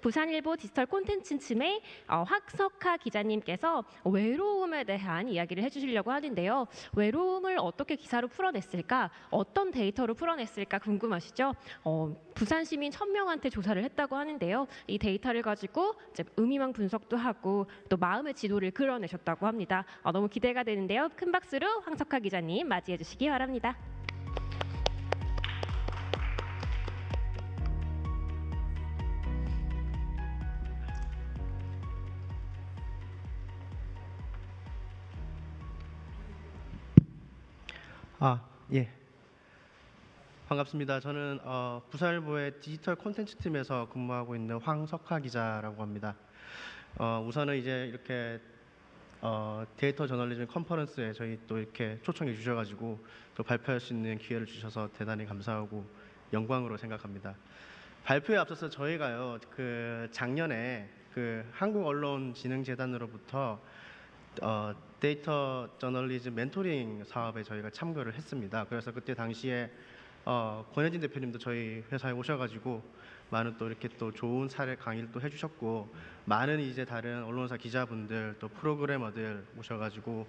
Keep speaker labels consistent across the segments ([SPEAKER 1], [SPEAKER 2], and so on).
[SPEAKER 1] 부산일보 디지털 콘텐츠팀의 황석하 기자님께서 외로움에 대한 이야기를 해주시려고 하는데요. 외로움을 어떻게 기사로 풀어냈을까? 어떤 데이터로 풀어냈을까 궁금하시죠? 부산 시민 1000명한테 조사를 했다고 하는데요. 이 데이터를 가지고 이제 의미망 분석도 하고 또 마음의 지도를 그려내셨다고 합니다. 너무 기대가 되는데요. 큰 박수로 황석하 기자님 맞이해 주시기 바랍니다.
[SPEAKER 2] 예. 반갑습니다. 저는 부산일보의 디지털 콘텐츠 팀에서 근무하고 있는 황석하 기자라고 합니다. 우선은 이제 이렇게 데이터 저널리즘 컨퍼런스에 저희 또 이렇게 초청해 주셔가지고 또 발표할 수 있는 기회를 주셔서 대단히 감사하고 영광으로 생각합니다. 발표에 앞서서 저희가요, 그 작년에 그 한국언론진흥재단으로부터 데이터 저널리즘 멘토링 사업에 저희가 참가를 했습니다. 그래서 그때 당시에 권혜진 대표님도 저희 회사에 오셔가지고 많은 또 이렇게 또 좋은 사례 강의를 또 해주셨고, 많은 이제 다른 언론사 기자분들 또 프로그래머들 오셔가지고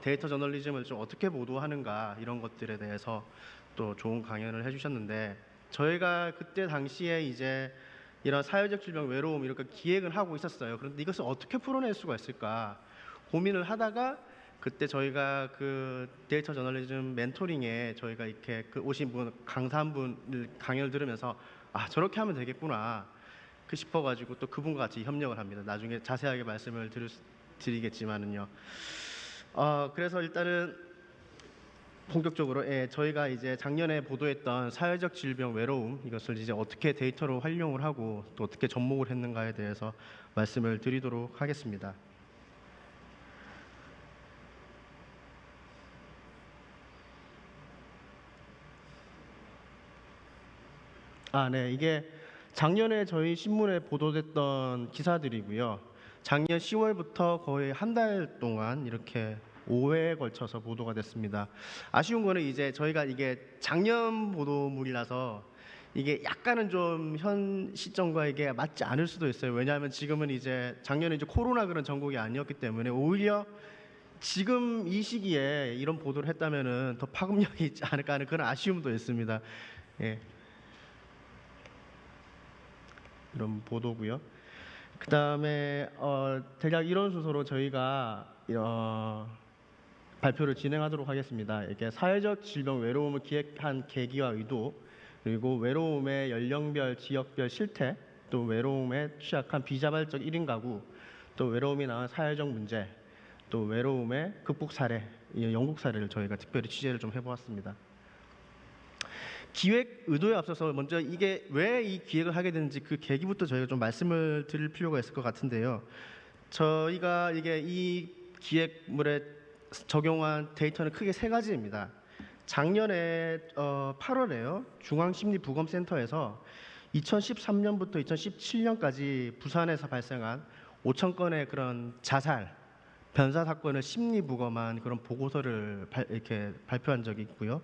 [SPEAKER 2] 데이터 저널리즘을 좀 어떻게 보도하는가 이런 것들에 대해서 또 좋은 강연을 해주셨는데, 저희가 그때 당시에 이제 이런 사회적 질병, 외로움 이렇게 기획을 하고 있었어요. 그런데 이것을 어떻게 풀어낼 수가 있을까 고민을 하다가 그때 저희가 그 데이터 저널리즘 멘토링에 저희가 이렇게 그 오신 분 강사 한 분을 강연을 들으면서 저렇게 하면 되겠구나 싶어가지고 또 그분과 같이 협력을 합니다. 나중에 자세하게 말씀을 드리겠지만은요. 그래서 일단은 본격적으로 저희가 이제 작년에 보도했던 사회적 질병, 외로움 이것을 이제 어떻게 데이터로 활용을 하고 또 어떻게 접목을 했는가에 대해서 말씀을 드리도록 하겠습니다. 네, 이게 작년에 저희 신문에 보도됐던 기사들이고요. 작년 10월부터 거의 한 달 동안 이렇게 5회에 걸쳐서 보도가 됐습니다. 아쉬운 거는 이제 저희가 이게 작년 보도물이라서 이게 약간은 좀 현 시점과 이게 맞지 않을 수도 있어요. 왜냐하면 지금은 이제 작년에 이제 코로나 그런 전국이 아니었기 때문에 오히려 지금 이 시기에 이런 보도를 했다면은 더 파급력이 있지 않을까 하는 그런 아쉬움도 있습니다. 예. 이런 보도고요. 그 다음에 대략 이런 순서로 저희가 발표를 진행하도록 하겠습니다. 이렇게 사회적 질병 외로움을 기획한 계기와 의도, 그리고 외로움의 연령별, 지역별 실태, 또 외로움에 취약한 비자발적 1인 가구, 또 외로움이 낳은 사회적 문제, 또 외로움의 극복 사례, 영국 사례를 저희가 특별히 취재를 좀 해보았습니다. 기획 의도에 앞서서 먼저 이게 왜 이 기획을 하게 되는지 그 계기부터 저희가 좀 말씀을 드릴 필요가 있을 것 같은데요. 저희가 이게 이 기획물에 적용한 데이터는 크게 세 가지입니다. 작년에 8월에요. 중앙심리부검센터에서 2013년부터 2017년까지 부산에서 발생한 5,000건의 그런 자살, 변사 사건을 심리부검한 그런 보고서를 이렇게 발표한 적이 있고요.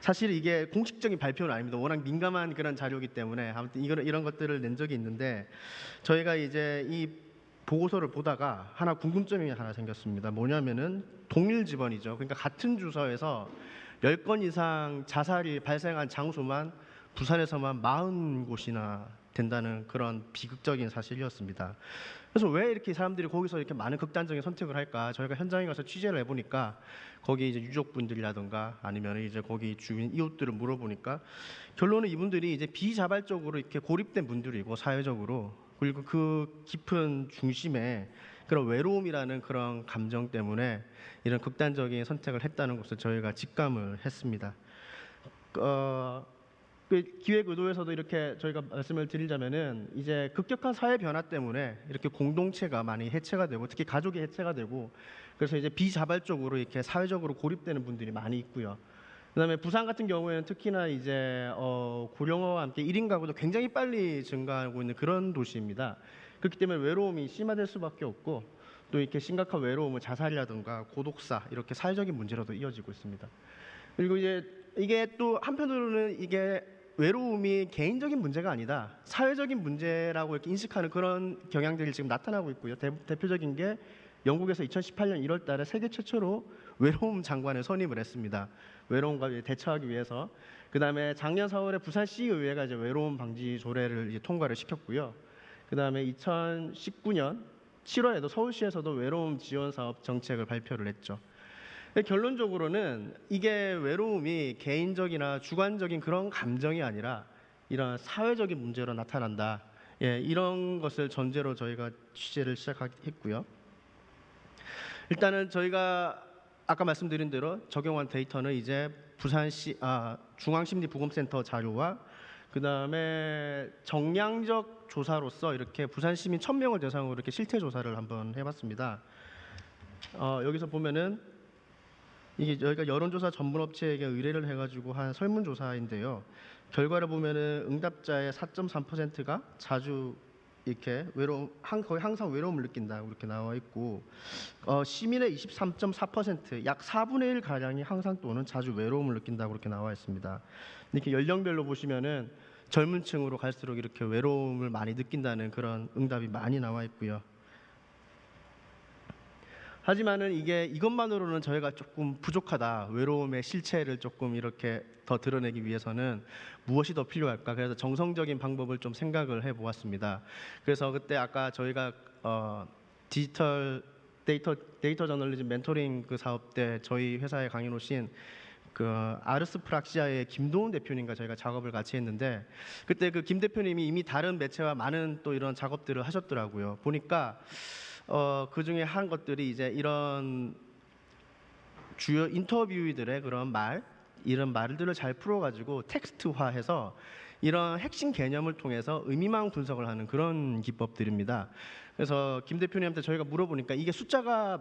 [SPEAKER 2] 사실 이게 공식적인 발표는 아닙니다. 워낙 민감한 그런 자료이기 때문에 아무튼 이런 것들을 낸 적이 있는데, 저희가 이제 이 보고서를 보다가 하나 궁금점이 하나 생겼습니다. 뭐냐면은 동일 지번이죠. 그러니까 같은 주소에서 10건 이상 자살이 발생한 장소만 부산에서만 40곳이나 된다는 그런 비극적인 사실이었습니다. 그래서 왜 이렇게 사람들이 거기서 이렇게 많은 극단적인 선택을 할까? 저희가 현장에 가서 취재를 해보니까 거기 이제 유족분들이라든가 아니면 이제 거기 주민 이웃들을 물어보니까 결론은 이분들이 이제 비자발적으로 이렇게 고립된 분들이고 사회적으로, 그리고 그 깊은 중심에 그런 외로움이라는 그런 감정 때문에 이런 극단적인 선택을 했다는 것을 저희가 직감을 했습니다. 그 기획 의도에서도 이렇게 저희가 말씀을 드리자면은 이제 급격한 사회 변화 때문에 이렇게 공동체가 많이 해체가 되고 특히 가족이 해체가 되고, 그래서 이제 비자발적으로 이렇게 사회적으로 고립되는 분들이 많이 있고요. 그다음에 부산 같은 경우에는 특히나 이제 고령화와 함께 1인 가구도 굉장히 빨리 증가하고 있는 그런 도시입니다. 그렇기 때문에 외로움이 심화될 수밖에 없고, 또 이렇게 심각한 외로움은 자살이라든가 고독사 이렇게 사회적인 문제로도 이어지고 있습니다. 그리고 이제 이게 또 한편으로는 이게 외로움이 개인적인 문제가 아니다, 사회적인 문제라고 이렇게 인식하는 그런 경향들이 지금 나타나고 있고요. 대표적인 게 영국에서 2018년 1월달에 세계 최초로 외로움 장관을 선임을 했습니다. 외로움과 대처하기 위해서. 그다음에 작년 4월에 부산시 의회가 이제 외로움 방지 조례를 이제 통과를 시켰고요. 그다음에 2019년 7월에도 서울시에서도 외로움 지원 사업 정책을 발표를 했죠. 결론적으로는 이게 외로움이 개인적이나 주관적인 그런 감정이 아니라 이런 사회적인 문제로 나타난다. 예, 이런 것을 전제로 저희가 취재를 시작했고요. 일단은 저희가 아까 말씀드린 대로 적용한 데이터는 이제 부산시 중앙심리보건센터 자료와 그다음에 정량적 조사로서 이렇게 부산 시민 1,000명을 대상으로 이렇게 실태 조사를 한번 해봤습니다. 여기서 보면은 이게 저희가 여론조사 전문업체에게 의뢰를 해가지고 한 설문조사인데요. 결과를 보면은 응답자의 4.3%가 자주 이렇게 거의 항상 외로움을 느낀다 이렇게 나와 있고, 시민의 23.4%, 약 4분의 1 가량이 항상 또는 자주 외로움을 느낀다고 이렇게 나와 있습니다. 이렇게 연령별로 보시면은 젊은층으로 갈수록 이렇게 외로움을 많이 느낀다는 그런 응답이 많이 나와 있고요. 하지만은 이것만으로는 저희가 조금 부족하다. 외로움의 실체를 조금 이렇게 더 드러내기 위해서는 무엇이 더 필요할까? 그래서 정성적인 방법을 좀 생각을 해보았습니다. 그래서 그때 아까 저희가 디지털 데이터 저널리즘 멘토링 그 사업 때 저희 회사에 강연 오신 그 아르스 프락시아의 김도훈 대표님과 저희가 작업을 같이 했는데, 그때 그 김 대표님이 이미 다른 매체와 많은 또 이런 작업들을 하셨더라고요. 보니까 그 중에 한 것들이 이제 이런 주요 인터뷰들의 그런 이런 말들을 잘 풀어가지고 텍스트화해서 이런 핵심 개념을 통해서 의미망 분석을 하는 그런 기법들입니다. 그래서 김 대표님한테 저희가 물어보니까 이게 숫자가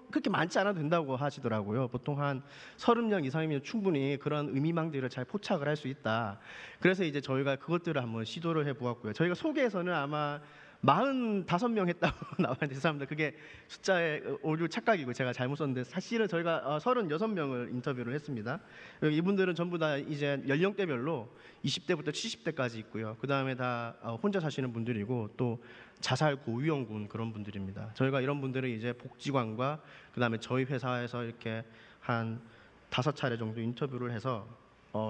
[SPEAKER 2] 그렇게 많지 않아도 된다고 하시더라고요. 보통 한 30명 이상이면 충분히 그런 의미망들을 잘 포착을 할 수 있다. 그래서 이제 저희가 그것들을 한번 시도를 해보았고요. 저희가 소개에서는 아마 45명 했다고 나와 있는데 죄송합니다. 그게 숫자의 오류 착각이고 제가 잘못 썼는데 사실은 저희가 36명을 인터뷰를 했습니다. 이분들은 전부 다 이제 연령대별로 20대부터 70대까지 있고요. 그 다음에 다 혼자 사시는 분들이고 또 자살 고위험군 그런 분들입니다. 저희가 이런 분들은 이제 복지관과 그 다음에 저희 회사에서 이렇게 한 5차례 정도 인터뷰를 해서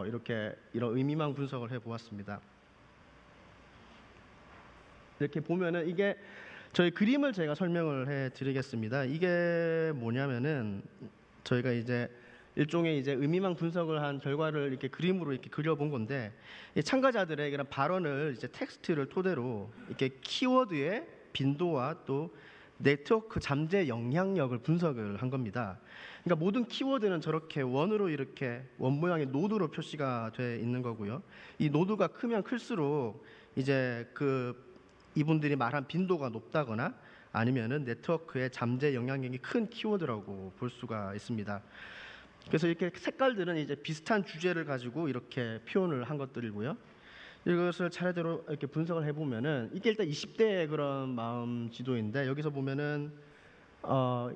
[SPEAKER 2] 이렇게 이런 의미망 분석을 해보았습니다. 이렇게 보면은 이게 저희 그림을 제가 설명을 해드리겠습니다. 이게 뭐냐면은 저희가 이제 일종의 이제 의미망 분석을 한 결과를 이렇게 그림으로 이렇게 그려본 건데, 이 참가자들의 그런 발언을 이제 텍스트를 토대로 이렇게 키워드의 빈도와 또 네트워크 잠재 영향력을 분석을 한 겁니다. 그러니까 모든 키워드는 저렇게 원으로 이렇게 원 모양의 노드로 표시가 돼 있는 거고요. 이 노드가 크면 클수록 이제 이분들이 말한 빈도가 높다거나 아니면은 네트워크의 잠재 영향력이 큰 키워드라고 볼 수가 있습니다. 그래서 이렇게 색깔들은 이제 비슷한 주제를 가지고 이렇게 표현을 한 것들이고요. 이것을 차례대로 이렇게 분석을 해보면은 이게 일단 20대의 그런 마음 지도인데, 여기서 보면은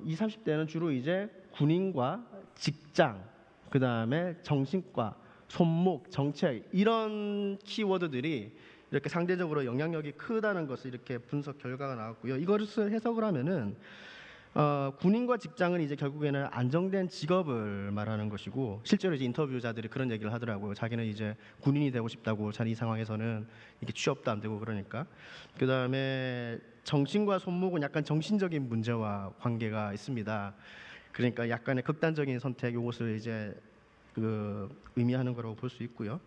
[SPEAKER 2] 20, 30대는 주로 이제 군인과 직장, 그 다음에 정신과, 손목, 정책 이런 키워드들이 이렇게 상대적으로 영향력이 크다는 것을 이렇게 분석 결과가 나왔고요. 이것을 해석을 하면은 군인과 직장은 이제 결국에는 안정된 직업을 말하는 것이고, 실제로 이제 인터뷰자들이 그런 얘기를 하더라고요. 자기는 이제 군인이 되고 싶다고, 자기 이 상황에서는 이게 취업도 안 되고 그러니까. 그 다음에 정신과 손목은 약간 정신적인 문제와 관계가 있습니다. 그러니까 약간의 극단적인 선택, 이것을 이제 의미하는 거라고 볼 수 있고요.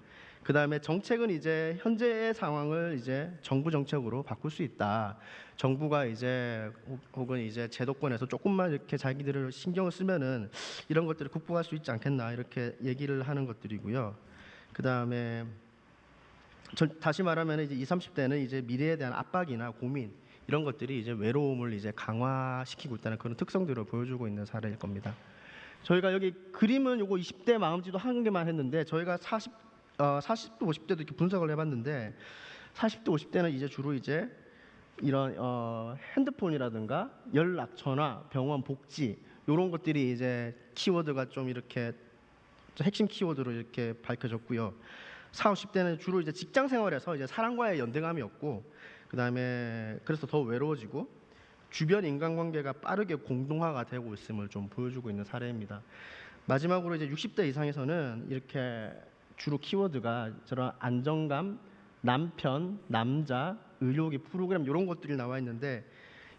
[SPEAKER 2] 그 다음에 정책은 이제 현재의 상황을 이제 정부 정책으로 바꿀 수 있다. 정부가 이제 혹은 이제 제도권에서 조금만 이렇게 자기들을 신경을 쓰면은 이런 것들을 극복할 수 있지 않겠나, 이렇게 얘기를 하는 것들이고요. 그 다음에 다시 말하면 이제 20, 30대는 이제 미래에 대한 압박이나 고민 이런 것들이 이제 외로움을 이제 강화시키고 있다는 그런 특성들을 보여주고 있는 사례일 겁니다. 저희가 여기 그림은 요거 20대 마음지도 한 개만 했는데, 저희가 40대 50대도 이렇게 분석을 해봤는데, 40대 50대는 이제 주로 이제 이런 핸드폰이라든가 연락, 전화, 병원, 복지 이런 것들이 이제 키워드가 좀 이렇게 핵심 키워드로 이렇게 밝혀졌고요. 4, 50대는 주로 이제 직장 생활에서 이제 사람과의 연대감이 없고 그다음에 그래서 더 외로워지고 주변 인간관계가 빠르게 공동화가 되고 있음을 좀 보여주고 있는 사례입니다. 마지막으로 이제 60대 이상에서는 이렇게 주로 키워드가 저런 안정감, 남편, 남자, 의료기 프로그램 이런 것들이 나와 있는데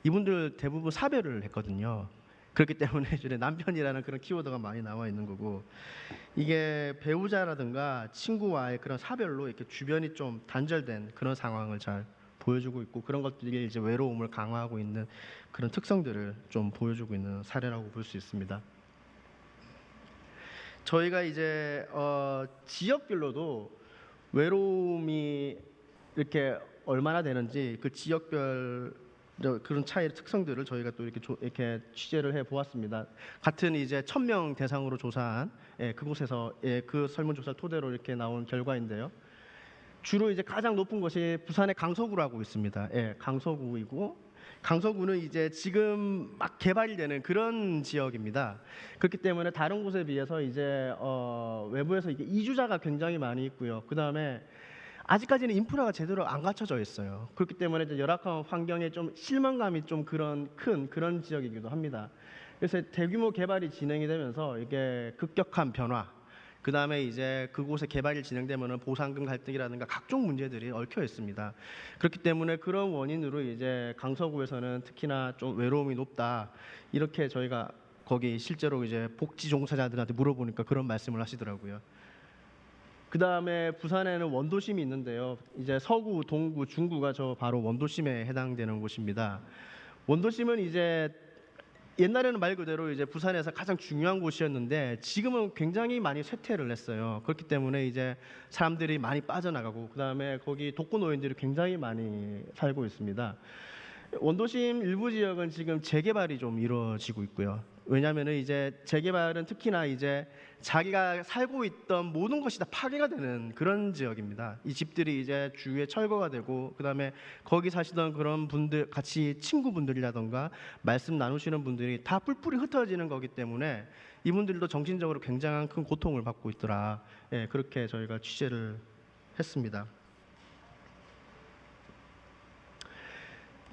[SPEAKER 2] 이분들 대부분 사별을 했거든요. 그렇기 때문에 이제 남편이라는 그런 키워드가 많이 나와 있는 거고 이게 배우자라든가 친구와의 그런 사별로 이렇게 주변이 좀 단절된 그런 상황을 잘 보여주고 있고 그런 것들이 이제 외로움을 강화하고 있는 그런 특성들을 좀 보여주고 있는 사례라고 볼 수 있습니다. 저희가 이제 지역별로도 외로움이 이렇게 얼마나 되는지 그 지역별 그런 차이의 특성들을 저희가 또 이렇게 취재를 해 보았습니다. 같은 이제 1,000명 대상으로 조사한 그곳에서 그 설문조사를 토대로 이렇게 나온 결과인데요. 주로 이제 가장 높은 곳이 부산의 강서구라고 있습니다. 강서구이고 강서구는 이제 지금 막 개발이 되는 그런 지역입니다. 그렇기 때문에 다른 곳에 비해서 이제 외부에서 이게 이주자가 굉장히 많이 있고요. 그 다음에 아직까지는 인프라가 제대로 안 갖춰져 있어요. 그렇기 때문에 이제 열악한 환경에 좀 실망감이 좀 큰 그런 지역이기도 합니다. 그래서 대규모 개발이 진행이 되면서 이게 급격한 변화, 그 다음에 이제 그곳에 개발이 진행되면은 보상금 갈등이라든가 각종 문제들이 얽혀 있습니다. 그렇기 때문에 그런 원인으로 이제 강서구에서는 특히나 좀 외로움이 높다. 이렇게 저희가 거기 실제로 이제 복지 종사자들한테 물어보니까 그런 말씀을 하시더라고요. 그 다음에 부산에는 원도심이 있는데요. 이제 서구, 동구, 중구가 저 바로 원도심에 해당되는 곳입니다. 원도심은 이제 옛날에는 말 그대로 이제 부산에서 가장 중요한 곳이었는데 지금은 굉장히 많이 쇠퇴를 했어요. 그렇기 때문에 이제 사람들이 많이 빠져나가고 그다음에 거기 독거노인들이 굉장히 많이 살고 있습니다. 원도심 일부 지역은 지금 재개발이 좀 이루어지고 있고요. 왜냐하면은 이제 재개발은 특히나 이제 자기가 살고 있던 모든 것이 다 파괴가 되는 그런 지역입니다. 이 집들이 이제 주위에 철거가 되고 그다음에 거기 사시던 그런 분들 같이 친구분들이라던가 말씀 나누시는 분들이 다 뿔뿔이 흩어지는 거기 때문에 이분들도 정신적으로 굉장한 큰 고통을 받고 있더라. 그렇게 저희가 취재를 했습니다.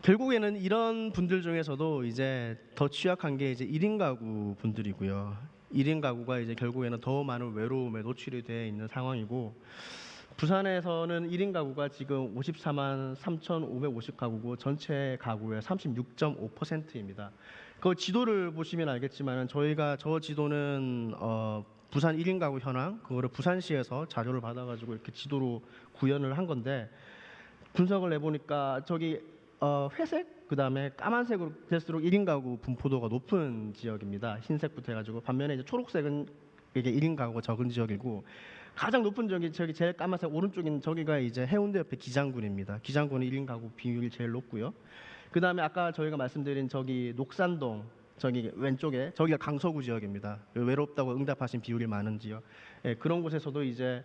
[SPEAKER 2] 결국에는 이런 분들 중에서도 이제 더 취약한 게 이제 1인 가구 분들이고요. 1인 가구가 이제 결국에는 더 많은 외로움에 노출이 되어 있는 상황이고 부산에서는 1인 가구가 지금 54만 3,550 가구고 전체 가구의 36.5%입니다. 그 지도를 보시면 알겠지만 저희가 저 지도는 부산 1인 가구 현황 그거를 부산시에서 자료를 받아가지고 이렇게 지도로 구현을 한 건데 분석을 해보니까 저기 회색 그다음에 까만색으로 될수록 1인 가구 분포도가 높은 지역입니다. 흰색부터 해가지고 반면에 이제 초록색은 이게 1인 가구가 적은 지역이고 가장 높은 지역이 저기 제일 까만색 오른쪽인 저기가 이제 해운대 옆에 기장군입니다. 기장군은 1인 가구 비율이 제일 높고요. 그다음에 아까 저희가 말씀드린 저기 녹산동 저기 왼쪽에 저기가 강서구 지역입니다. 외롭다고 응답하신 비율이 많은 지역. 그런 곳에서도 이제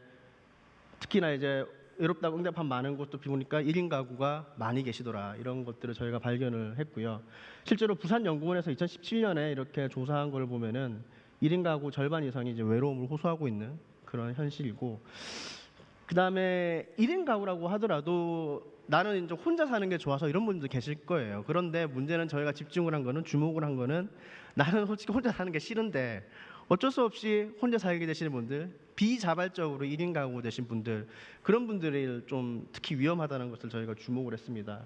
[SPEAKER 2] 특히나 이제 외롭다고 응답한 많은 곳도 보니까 1인 가구가 많이 계시더라. 이런 것들을 저희가 발견을 했고요. 실제로 부산연구원에서 2017년에 이렇게 조사한 걸 보면은 1인 가구 절반 이상이 이제 외로움을 호소하고 있는 그런 현실이고 그다음에 1인 가구라고 하더라도 나는 이제 혼자 사는 게 좋아서 이런 분들도 계실 거예요. 그런데 문제는 저희가 집중을 한 거는 주목을 한 거는 나는 솔직히 혼자 사는 게 싫은데 어쩔 수 없이 혼자 살게 되시는 분들, 비자발적으로 1인 가구 되신 분들, 그런 분들이 좀 특히 위험하다는 것을 저희가 주목을 했습니다.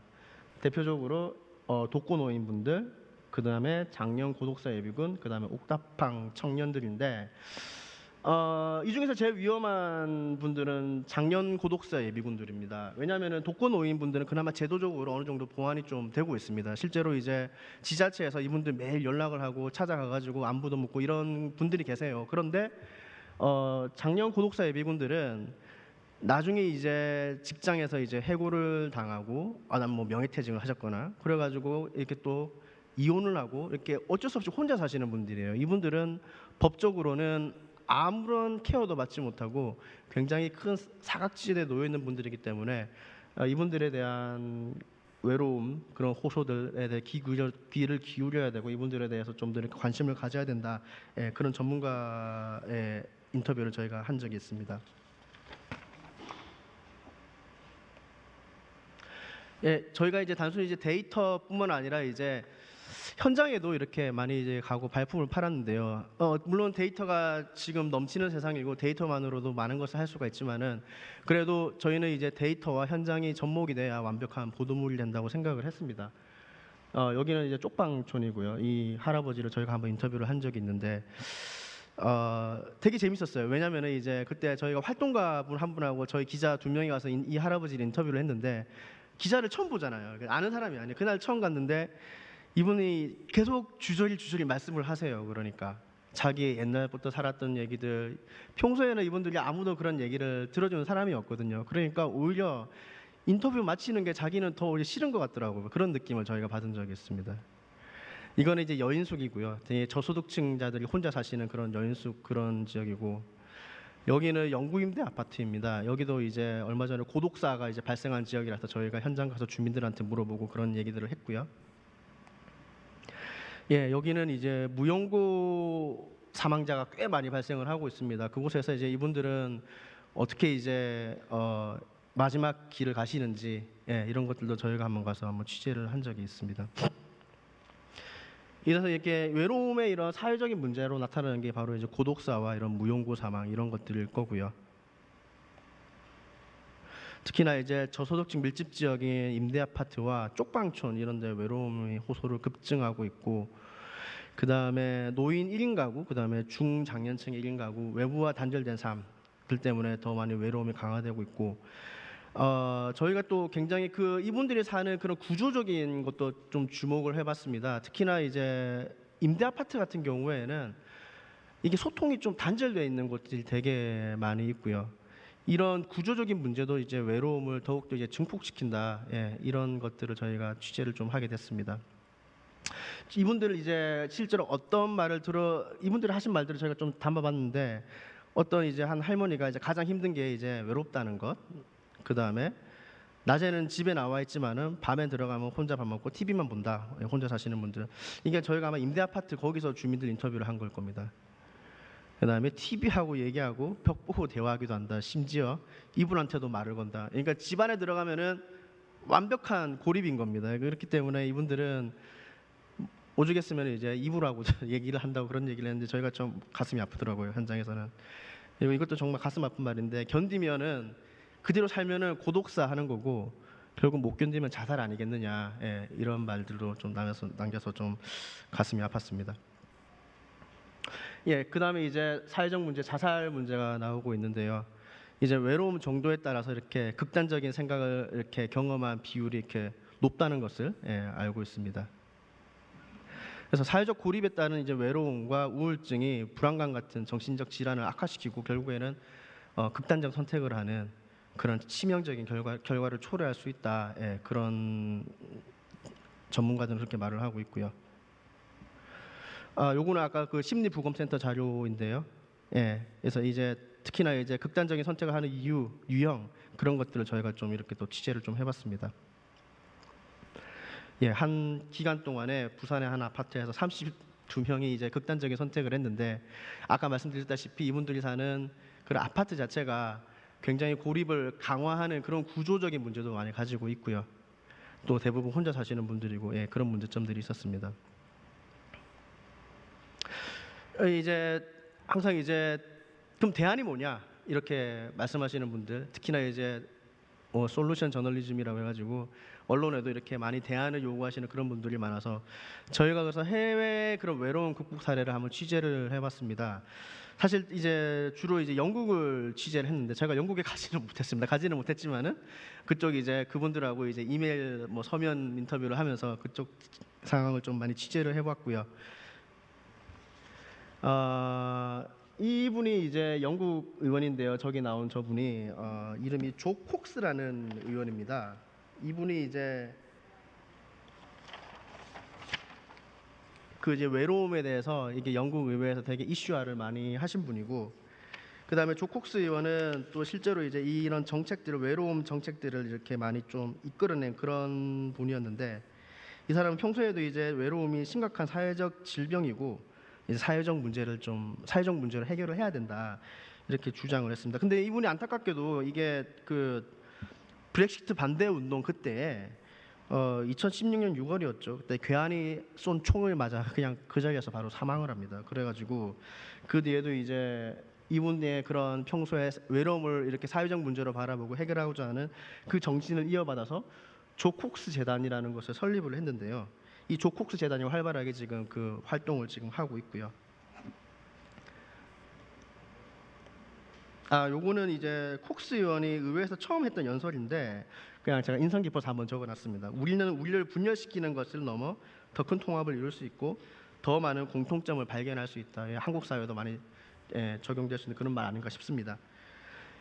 [SPEAKER 2] 대표적으로 독거노인 분들, 그 다음에 장년 고독사 예비군, 그 다음에 옥탑방 청년들인데 이 중에서 제일 위험한 분들은 장년 고독사 예비군들입니다. 왜냐하면 독거노인 분들은 그나마 제도적으로 어느 정도 보완이 좀 되고 있습니다. 실제로 이제 지자체에서 이분들 매일 연락을 하고 찾아가가지고 안부도 묻고 이런 분들이 계세요. 그런데 장년 고독사 예비군들은 나중에 이제 직장에서 이제 해고를 당하고 난 뭐 명예퇴직을 하셨거나 그래가지고 이렇게 또 이혼을 하고 이렇게 어쩔 수 없이 혼자 사시는 분들이에요. 이분들은 법적으로는 아무런 케어도 받지 못하고 굉장히 큰 사각지대에 놓여 있는 분들이기 때문에 이분들에 대한 외로움 그런 호소들에 대해 귀를 기울여야 되고 이분들에 대해서 좀 더 관심을 가져야 된다. 그런 전문가의 인터뷰를 저희가 한 적이 있습니다. 예, 저희가 이제 단순히 이제 데이터뿐만 아니라 이제 현장에도 이렇게 많이 이제 가고 발품을 팔았는데요. 물론 데이터가 지금 넘치는 세상이고 데이터만으로도 많은 것을 할 수가 있지만은 그래도 저희는 이제 데이터와 현장이 접목이 돼야 완벽한 보도물이 된다고 생각을 했습니다. 여기는 이제 쪽방촌이고요. 이 할아버지를 저희가 한번 인터뷰를 한 적이 있는데 되게 재밌었어요. 왜냐면은 이제 그때 저희가 활동가분 한 분하고 저희 기자 2명이 가서 이 할아버지를 인터뷰를 했는데 기자를 처음 보잖아요. 아는 사람이 아니에요. 그날 처음 갔는데 이분이 계속 주저리 말씀을 하세요. 그러니까 자기 옛날부터 살았던 얘기들, 평소에는 이분들이 아무도 그런 얘기를 들어주는 사람이 없거든요. 그러니까 오히려 인터뷰 마치는 게 자기는 더 오히려 싫은 것 같더라고요. 그런 느낌을 저희가 받은 적이 있습니다. 이거는 이제 여인숙이고요. 되게 저소득층자들이 혼자 사시는 그런 여인숙 그런 지역이고, 여기는 영구임대 아파트입니다. 여기도 이제 얼마 전에 고독사가 이제 발생한 지역이라서 저희가 현장 가서 주민들한테 물어보고 그런 얘기들을 했고요. 예, 여기는 이제 무연고 사망자가 꽤 많이 발생을 하고 있습니다. 그곳에서 이제 이분들은 어떻게 이제 마지막 길을 가시는지, 예, 이런 것들도 저희가 한번 가서 한번 취재를 한 적이 있습니다. 이래서 이렇게 외로움의 이런 사회적인 문제로 나타나는 게 바로 이제 고독사와 이런 무연고 사망 이런 것들일 거고요. 특히나 이제 저소득층 밀집 지역인 임대 아파트와 쪽방촌 이런 데 외로움의 호소를 급증하고 있고, 그다음에 노인 1인 가구, 그다음에 중장년층 1인 가구, 외부와 단절된 삶들 때문에 더 많이 외로움이 강화되고 있고, 저희가 또 굉장히 그 이분들이 사는 그런 구조적인 것도 좀 주목을 해봤습니다. 특히나 이제 임대 아파트 같은 경우에는 이게 소통이 좀 단절되어 있는 곳들이 되게 많이 있고요. 이런 구조적인 문제도 이제 외로움을 더욱더 이제 증폭시킨다. 예, 이런 것들을 저희가 취재를 좀 하게 됐습니다. 이분들 이제 실제로 어떤 말을 이분들이 하신 말들을 저희가 좀 담아봤는데, 어떤 이제 한 할머니가 이제 가장 힘든 게 이제 외롭다는 것. 그 다음에 낮에는 집에 나와 있지만은 밤에 들어가면 혼자 밥 먹고 TV만 본다. 예, 혼자 사시는 분들. 이게 저희가 아마 임대 아파트 거기서 주민들 인터뷰를 한 걸 겁니다. 그다음에 TV하고 얘기하고 벽 보고 대화하기도 한다. 심지어 이분한테도 말을 건다. 그러니까 집 안에 들어가면은 완벽한 고립인 겁니다. 그렇기 때문에 이분들은 오죽했으면 이제 이불하고 얘기를 한다고 그런 얘기를 했는데 저희가 좀 가슴이 아프더라고요. 현장에서는. 그리고 이것도 정말 가슴 아픈 말인데, 견디면은 그대로 살면은 고독사 하는 거고 결국 못 견디면 자살 아니겠느냐. 예, 이런 말들도 좀 남겨서 좀 가슴이 아팠습니다. 예, 그다음에 이제 사회적 문제, 자살 문제가 나오고 있는데요. 이제 외로움 정도에 따라서 이렇게 극단적인 생각을 이렇게 경험한 비율이 이렇게 높다는 것을, 예, 알고 있습니다. 그래서 사회적 고립에 따른 이제 외로움과 우울증이 불안감 같은 정신적 질환을 악화시키고 결국에는 극단적 선택을 하는 그런 치명적인 결과를 초래할 수 있다. 예, 그런 전문가들은 그렇게 말을 하고 있고요. 요거는 아까 그 심리부검센터 자료인데요. 예, 그래서 이제 특히나 이제 극단적인 선택을 하는 이유, 유형 그런 것들을 저희가 좀 이렇게 또 취재를 좀 해봤습니다. 예, 한 기간 동안에 부산의 한 아파트에서 32명이 이제 극단적인 선택을 했는데, 아까 말씀드렸다시피 이분들이 사는 그런 아파트 자체가 굉장히 고립을 강화하는 그런 구조적인 문제도 많이 가지고 있고요. 또 대부분 혼자 사시는 분들이고, 예, 그런 문제점들이 있었습니다. 이제 항상 이제 그럼 대안이 뭐냐 이렇게 말씀하시는 분들, 특히나 이제 솔루션 저널리즘이라고 해가지고 언론에도 이렇게 많이 대안을 요구하시는 그런 분들이 많아서 저희가 그래서 해외 그런 외로움 극복 사례를 한번 취재를 해봤습니다. 사실 이제 주로 이제 영국을 취재를 했는데 제가 영국에 가지는 못했습니다. 가지는 못했지만은 그쪽 이제 그분들하고 이제 이메일 뭐 서면 인터뷰를 하면서 그쪽 상황을 좀 많이 취재를 해봤고요. 이분이 이제 영국 의원인데요. 저기 나온 저분이 이름이 조 콕스라는 의원입니다. 이분이 이제 그 이제 외로움에 대해서 이게 영국 의회에서 되게 이슈화를 많이 하신 분이고, 그다음에 조 콕스 의원은 또 실제로 이제 이런 정책들을, 외로움 정책들을 이렇게 많이 좀 이끌어낸 그런 분이었는데, 이 사람은 평소에도 이제 외로움이 심각한 사회적 질병이고 이제 사회적 문제를 해결을 해야 된다 이렇게 주장을 했습니다. 근데 이분이 안타깝게도 이게 그 브렉시트 반대 운동 그때 2016년 6월이었죠. 그때 괴한이 쏜 총을 맞아 그냥 그 자리에서 바로 사망을 합니다. 그래가지고 그 뒤에도 이제 이분의 그런 평소에 외로움을 이렇게 사회적 문제로 바라보고 해결하고자 하는 그 정신을 이어받아서 조 콕스 재단이라는 것을 설립을 했는데요. 이 조 콕스 재단이 활발하게 지금 그 활동을 지금 하고 있고요. 요거는 이제 콕스 의원이 의회에서 처음 했던 연설인데 그냥 제가 인상 깊어서 한번 적어놨습니다. 우리는 우리를 분열시키는 것을 넘어 더 큰 통합을 이룰 수 있고 더 많은 공통점을 발견할 수 있다. 한국 사회도 많이 적용될 수 있는 그런 말 아닌가 싶습니다.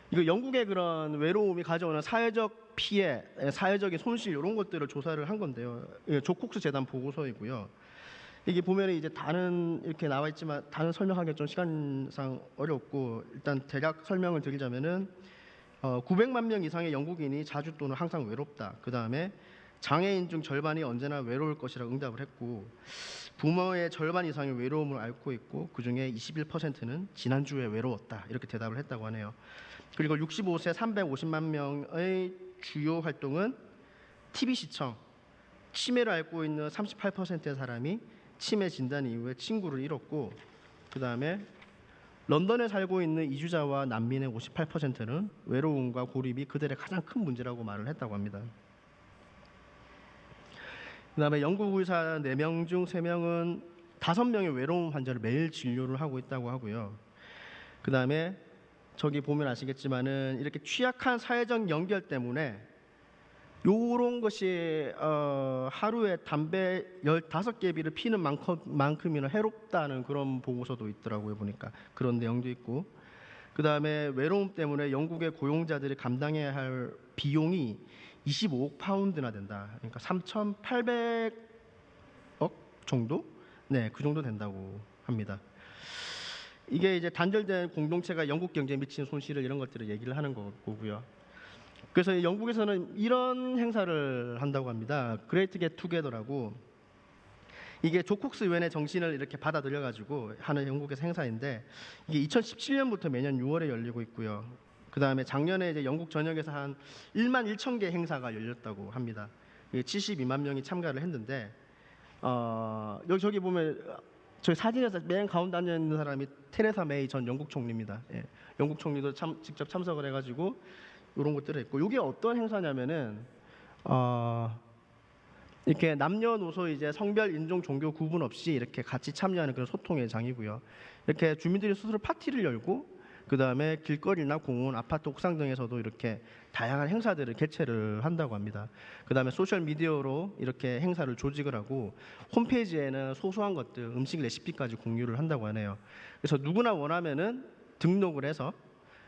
[SPEAKER 2] 이거 영국의 그런 외로움이 가져오는 사회적 피해, 사회적인 손실 이런 것들을 조사를 한 건데요. 조 콕스 재단 보고서이고요. 이게 보면 이제 다른 이렇게 나와 있지만 다른 설명하기 좀 시간상 어렵고 일단 대략 설명을 드리자면은 900만 명 이상의 영국인이 자주 또는 항상 외롭다. 그 다음에 장애인 중 절반이 언제나 외로울 것이라고 응답을 했고 부모의 절반 이상의 외로움을 앓고 있고 그 중에 21%는 지난주에 외로웠다. 이렇게 대답을 했다고 하네요. 그리고 65세 350만 명의 주요 활동은 TV 시청, 치매를 앓고 있는 38%의 사람이 치매 진단 이후에 친구를 잃었고 그 다음에 런던에 살고 있는 이주자와 난민의 58%는 외로움과 고립이 그들의 가장 큰 문제라고 말을 했다고 합니다. 그 다음에 영국 의사 4명 중 3명은 5명의 외로움 환자를 매일 진료를 하고 있다고 하고요. 그 다음에 저기 보면 아시겠지만은 이렇게 취약한 사회적 연결 때문에 요런 것이 하루에 담배 15개비를 피는 만큼이나 해롭다는 그런 보고서도 있더라고요. 보니까 그런 내용도 있고 그 다음에 외로움 때문에 영국의 고용자들이 감당해야 할 비용이 25억 파운드나 된다. 그러니까 3,800억 정도? 네, 그 정도 된다고 합니다. 이게 이제 단절된 공동체가 영국 경제에 미치는 손실을 이런 것들을 얘기를 하는 거고요. 그래서 영국에서는 이런 행사를 한다고 합니다. 그레이트 겟 투게더라고. 이게 조 콕스 의원의 정신을 이렇게 받아들여 가지고 하는 영국에서 행사인데 이게 2017년부터 매년 6월에 열리고 있고요. 그 다음에 작년에 이제 영국 전역에서 한 1만 1천 개 행사가 열렸다고 합니다. 72만 명이 참가를 했는데 저기 보면 저희 사진에서 맨 가운데 앉아 있는 사람이 테레사 메이 전 영국 총리입니다. 영국 총리도 직접 참석을 해가지고 이런 것들을 했고 이게 어떤 행사냐면은 이렇게 남녀노소 이제 성별 인종 종교 구분 없이 이렇게 같이 참여하는 그런 소통의 장이고요. 이렇게 주민들이 스스로 파티를 열고 그 다음에 길거리나 공원, 아파트 옥상 등에서도 이렇게 다양한 행사들을 개최를 한다고 합니다. 그 다음에 소셜 미디어로 이렇게 행사를 조직을 하고 홈페이지에는 소소한 것들, 음식 레시피까지 공유를 한다고 하네요. 그래서 누구나 원하면은 등록을 해서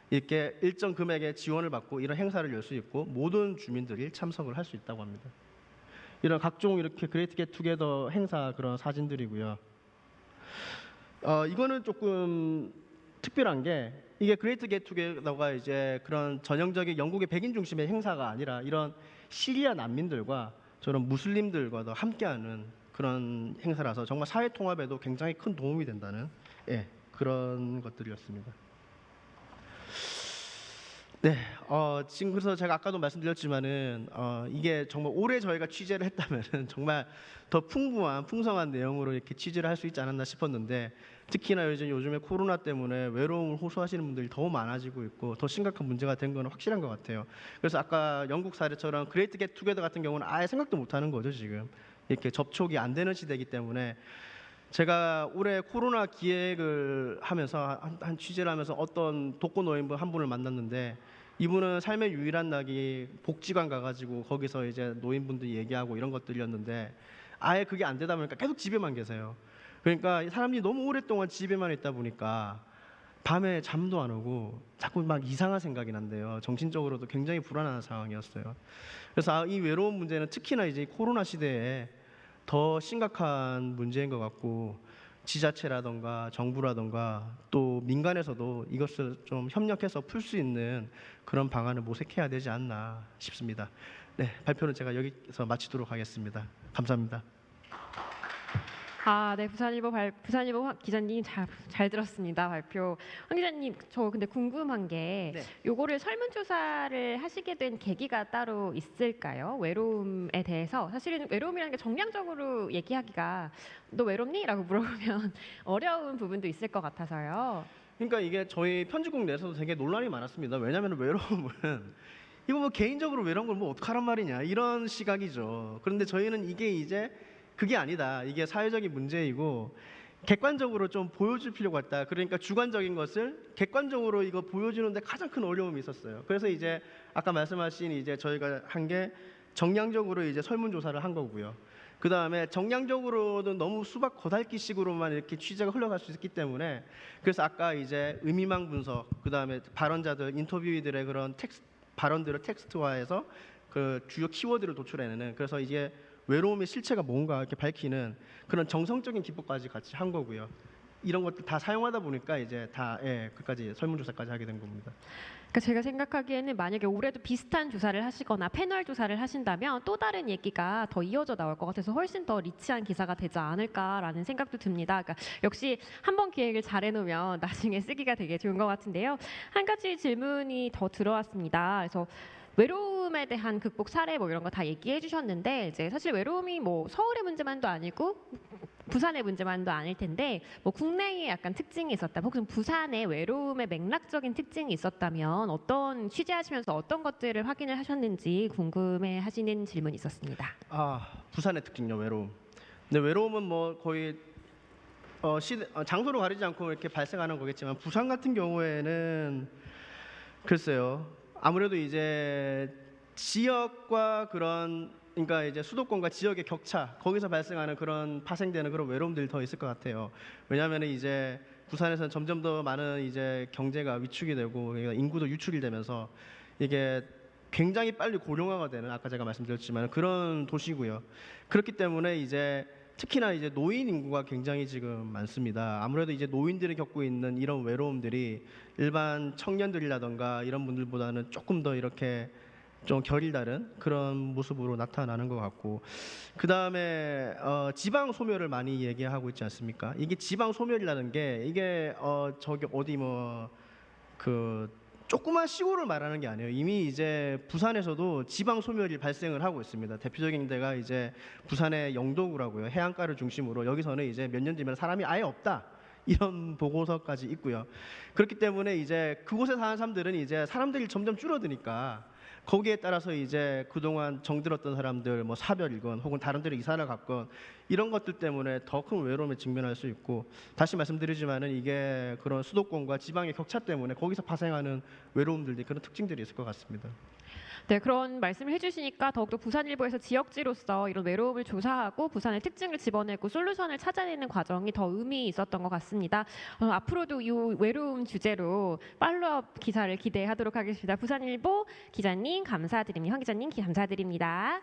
[SPEAKER 2] 이렇게 일정 금액의 지원을 받고 이런 행사를 열 수 있고 모든 주민들이 참석을 할 수 있다고 합니다. 이런 각종 이렇게 그레이트 겟 투게더 행사 그런 사진들이고요. 이거는 조금 특별한 게 이게 그레이트 겟 투게더가 이제 그런 전형적인 영국의 백인 중심의 행사가 아니라 이런 시리아 난민들과 저런 무슬림들과도 함께하는 그런 행사라서 정말 사회 통합에도 굉장히 큰 도움이 된다는 그런 것들이었습니다. 네, 지금 그래서 제가 아까도 말씀드렸지만은 이게 정말 오래 저희가 취재를 했다면은 정말 더 풍성한 내용으로 이렇게 취재를 할 수 있지 않았나 싶었는데 특히나 요즘에 코로나 때문에 외로움을 호소하시는 분들이 더 많아지고 있고 더 심각한 문제가 된 건 확실한 것 같아요. 그래서 아까 영국 사례처럼 그레이트 겟 투게더 같은 경우는 아예 생각도 못하는 거죠. 지금 이렇게 접촉이 안 되는 시대이기 때문에 제가 올해 코로나 기획을 하면서 한 취재를 하면서 어떤 독거노인분 한 분을 만났는데 이분은 삶의 유일한 낙이 복지관 가가지고 거기서 이제 노인분들 얘기하고 이런 것들이었는데 아예 그게 안 되다 보니까 계속 집에만 계세요. 그러니까 사람들이 너무 오랫동안 집에만 있다 보니까 밤에 잠도 안 오고 자꾸 막 이상한 생각이 난대요. 정신적으로도 굉장히 불안한 상황이었어요. 그래서 이 외로운 문제는 특히나 이제 코로나 시대에 더 심각한 문제인 것 같고 지자체라던가 정부라던가 또 민간에서도 이것을 좀 협력해서 풀 수 있는 그런 방안을 모색해야 되지 않나 싶습니다. 네, 발표는 제가 여기서 마치도록 하겠습니다. 감사합니다.
[SPEAKER 1] 네, 부산일보 기자님 잘 들었습니다. 발표. 황 기자님, 저 근데 궁금한 게
[SPEAKER 2] 네.
[SPEAKER 1] 요거를 설문조사를 하시게 된 계기가 따로 있을까요? 외로움에 대해서 사실은 외로움이라는 게 정량적으로 얘기하기가 너 외롭니? 라고 물어보면 어려운 부분도 있을 것 같아서요.
[SPEAKER 2] 그러니까 이게 저희 편집국 내에서도 되게 논란이 많았습니다. 왜냐하면 외로움은 이거 뭐 개인적으로 외로운 걸 뭐 어떡하란 말이냐 이런 시각이죠. 그런데 저희는 이게 이제 그게 아니다. 이게 사회적인 문제이고 객관적으로 좀 보여줄 필요가 있다. 그러니까 주관적인 것을 객관적으로 이거 보여주는데 가장 큰 어려움이 있었어요. 그래서 이제 아까 말씀하신 이제 저희가 한 게 정량적으로 이제 설문조사를 한 거고요. 그 다음에 정량적으로는 너무 수박 거달기식으로만 이렇게 취재가 흘러갈 수 있기 때문에 그래서 아까 이제 의미망 분석, 그 다음에 발언자들, 인터뷰이들의 그런 발언들을 텍스트화해서 그 주요 키워드를 도출해내는 그래서 이게 외로움의 실체가 뭔가 이렇게 밝히는 그런 정성적인 기법까지 같이 한 거고요. 이런 것들 다 사용하다 보니까 이제 다 그까지 설문조사까지 하게 된 겁니다.
[SPEAKER 1] 그러니까 제가 생각하기에는 만약에 올해도 비슷한 조사를 하시거나 패널 조사를 하신다면 또 다른 얘기가 더 이어져 나올 것 같아서 훨씬 더 리치한 기사가 되지 않을까라는 생각도 듭니다. 그러니까 역시 한번 기획을 잘 해놓으면 나중에 쓰기가 되게 좋은 것 같은데요. 한 가지 질문이 더 들어왔습니다. 그래서 외로움에 대한 극복 사례 뭐 이런 거 다 얘기해 주셨는데 이제 사실 외로움이 뭐 서울의 문제만도 아니고 부산의 문제만도 아닐 텐데 뭐 국내에 약간 특징이 있었다. 혹은 부산의 외로움의 맥락적인 특징이 있었다면 어떤 취재하시면서 어떤 것들을 확인을 하셨는지 궁금해하시는 질문이 있었습니다.
[SPEAKER 2] 부산의 특징요, 외로움. 근데 외로움은 뭐 거의 장소로 가리지 않고 이렇게 발생하는 거겠지만 부산 같은 경우에는 글쎄요. 아무래도 이제 지역과 그런 그러니까 이제 수도권과 지역의 격차 거기서 발생하는 그런 파생되는 그런 외로움들이 더 있을 것 같아요. 왜냐하면 이제 부산에서는 점점 더 많은 이제 경제가 위축이 되고 그러니까 인구도 유축이 되면서 이게 굉장히 빨리 고령화가 되는 아까 제가 말씀드렸지만 그런 도시고요. 그렇기 때문에 이제 특히나 이제 노인 인구가 굉장히 지금 많습니다. 아무래도 이제 노인들이 겪고 있는 이런 외로움들이 일반 청년들이라던가 이런 분들보다는 조금 더 이렇게 좀 결이 다른 그런 모습으로 나타나는 것 같고 그 다음에 지방 소멸을 많이 얘기하고 있지 않습니까? 이게 지방 소멸이라는 게 이게 저기 어디 뭐 그 조그만 시골을 말하는 게 아니에요. 이미 이제 부산에서도 지방 소멸이 발생을 하고 있습니다. 대표적인 데가 이제 부산의 영도구라고요. 해안가를 중심으로 여기서는 이제 몇 년 뒤면 사람이 아예 없다. 이런 보고서까지 있고요. 그렇기 때문에 이제 그곳에 사는 사람들은 이제 사람들이 점점 줄어드니까 거기에 따라서 이제 그동안 정들었던 사람들 뭐 사별이건 혹은 다른 데로 이사를 갔건 이런 것들 때문에 더 큰 외로움에 직면할 수 있고 다시 말씀드리지만은 이게 그런 수도권과 지방의 격차 때문에 거기서 파생하는 외로움들이 그런 특징들이 있을 것 같습니다.
[SPEAKER 1] 네, 그런 말씀을 해주시니까 더욱더 부산일보에서 지역지로서 이런 외로움을 조사하고 부산의 특징을 집어내고 솔루션을 찾아내는 과정이 더 의미 있었던 것 같습니다. 앞으로도 이 외로움 주제로 팔로업 기사를 기대하도록 하겠습니다. 부산일보 기자님 감사드립니다. 황 기자님 감사드립니다.